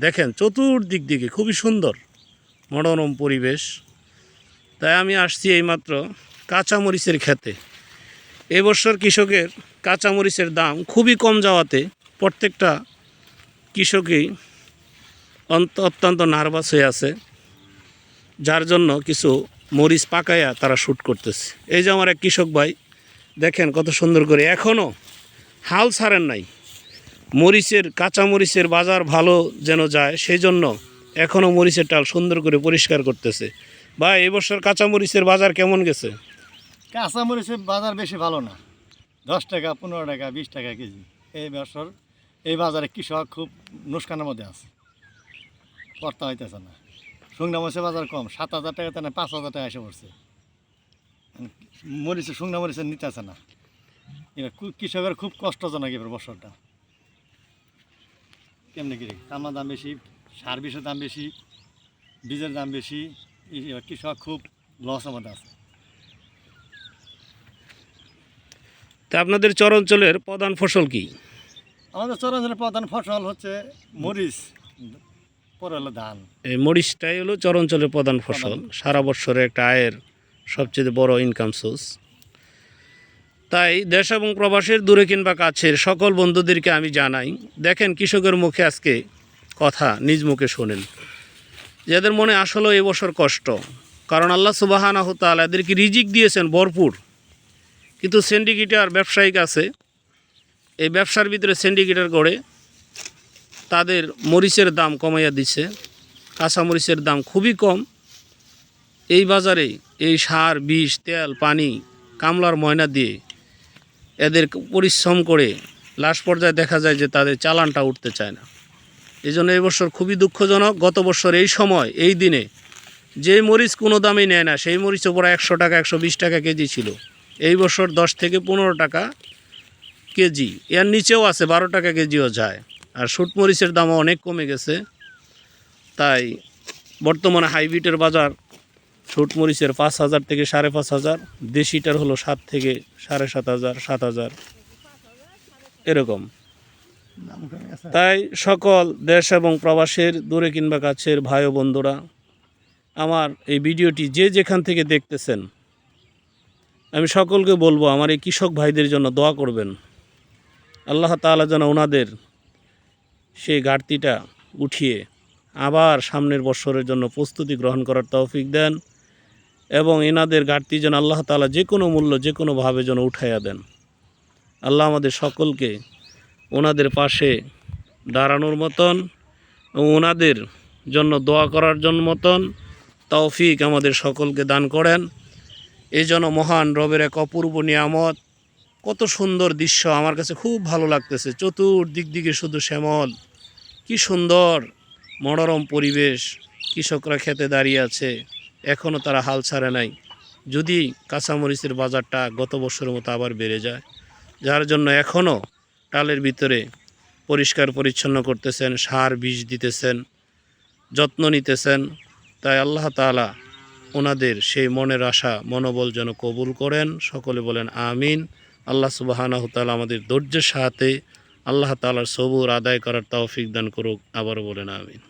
দেখেন চতুর্দিক দিকে খুবই সুন্দর মনোরম পরিবেশ। তাই আমি আসছি এইমাত্র কাঁচামরিচের খেতে। এবছর কৃষকের কাঁচামরিচের দাম খুবই কম যাওয়াতে প্রত্যেকটা কৃষকই অত্যন্ত নার্ভাস হয়ে আছে, যার জন্য কিছু মরিচ পাকাইয়া তারা শ্যুট করতেছে। এই যে আমার এক কৃষক ভাই, দেখেন কত সুন্দর করে এখনও হাল ছাড়েন নাই। মরিচের কাঁচামরিচের বাজার ভালো যেন যায় সেই জন্য এখনও মরিচের ডাল সুন্দর করে পরিষ্কার করতেছে। ভাই এবছর কাঁচামরিচের বাজার কেমন গেছে? কাঁচামরিচের বাজার বেশি ভালো না, 10 টাকা 15 টাকা 20 টাকা কেজি। এই বছর এই বাজারে কৃষক খুব নুকসানের মধ্যে আছে, করতে হইতেছে না। শুকনা মরিচের বাজার কম, 7,000 টাকা না 5,000 টাকা এসে পড়ছে। মরিচের শুকনা মরিচের নিতেছে না, এবার কৃষকের খুব কষ্টজনক এবার বছরটা। কেমনি কি কামার দাম বেশি, সার বিষের দাম বেশি, বীজের দাম বেশি, কৃষক খুব লসের মধ্যে আছে। তা আপনাদের চর অঞ্চলের প্রধান ফসল কি? আমাদের চরাঞ্চলের প্রধান ফসল হচ্ছে মরিচ, পরে হলো ধান। এই মরিচটাই হলো চর অঞ্চলের প্রধান ফসল, সারা বছরে একটা আয়ের সবচেয়ে বড় ইনকাম সোর্স। তাই দেশ এবং প্রবাসের দূরে কিংবা কাছের সকল বন্ধুদেরকে আমি জানাই, দেখেন কৃষকের মুখে আজকে কথা নিজ মুখে শোনেন, যাদের মনে আসলে এবছর কষ্ট, কারণ আল্লাহ সুবহানাহু ওয়া তাআলা এদেরকে রিজিক দিয়েছেন ভরপুর, কিন্তু সিন্ডিকেটার ব্যবসায়িক আছে, এই ব্যবসার ভিতরে সিন্ডিকেটার করে তাদের মরিচের দাম কমাইয়া দিচ্ছে। কাঁচা মরিচের দাম খুবই কম। এই বাজারে এই সার বিষ তেল পানি কামলার ময়না দিয়ে এদের পরিশ্রম করে লাস্ট পর্যায়ে দেখা যায় যে তাদের চালানটা উঠতে চায় না। এই জন্য এবছর খুবই দুঃখজনক। গত বছর এই সময় এই দিনে যে মরিচ কোনো দামই নেয় না, সেই মরিচ ওপরে 100 টাকা 120 টাকা কেজি ছিল। এই বছর 10 থেকে 15 টাকা কেজি, এর নিচেও আছে, 12 টাকা কেজিও যায়। আর শুট মরিচের দামও অনেক কমে গেছে। তাই বর্তমানে হাইব্রিডের বাজার শুট মরিচের 5,000 থেকে 5,500, দেশিটার হলো 7 থেকে 7,500 7,000 এরকম। তাই সকল দেশ এবং প্রবাসের দূরে কিংবা কাছের ভাই ও বন্ধুরা, আমার এই ভিডিওটি যে যেখান থেকে দেখতেছেন, আমি সকলকে বলবো আমার এই কৃষক ভাইদের জন্য দোয়া করবেন। আল্লাহ তাআলা যেন ওনাদের সেই ঘাটতিটা উঠিয়ে আবার সামনের বছরের জন্য প্রস্তুতি গ্রহণ করার তৌফিক দেন, এবং এনাদের ঘাটতি যেন আল্লাহ তাআলা যে কোনো মূল্য যে কোনোভাবে যেন উঠাইয়া দেন। আল্লাহ আমাদের সকলকে ওনাদের পাশে দাঁড়ানোর মতন এবং ওনাদের জন্য দোয়া করার জন্য মতন তৌফিক আমাদের সকলকে দান করেন। এই জন্য মহান রবের এক অপূর্ব নিয়ামত, কত সুন্দর দৃশ্য আমার কাছে খুব ভালো লাগতেছে। চতুর্দিক দিকে শুধু শ্যামল, কি সুন্দর মনোরম পরিবেশ। কৃষকরা খেতে দাঁড়িয়ে আছে, এখনও তারা হাল ছাড়ে নাই। যদি কাঁচামরিচের বাজারটা গত বছরের মতো আবার বেড়ে যায়, যার জন্য এখনও টালের ভিতরে পরিষ্কার পরিচ্ছন্ন করতেছেন, সার বিষ দিতেছেন, যত্ন নিতেছেন। তাই আল্লাহ তাআলা ওনাদের সেই মনের আশা মনোবল যেন কবুল করেন। সকলে বলেন আমিন। আল্লাহ সুবহানাহু ওয়া তাআলা আমাদের ধৈর্যের সাথে আল্লাহ তাআলার সবুর আদায় করার তৌফিক দান করুক। আবারও বলেন আমিন।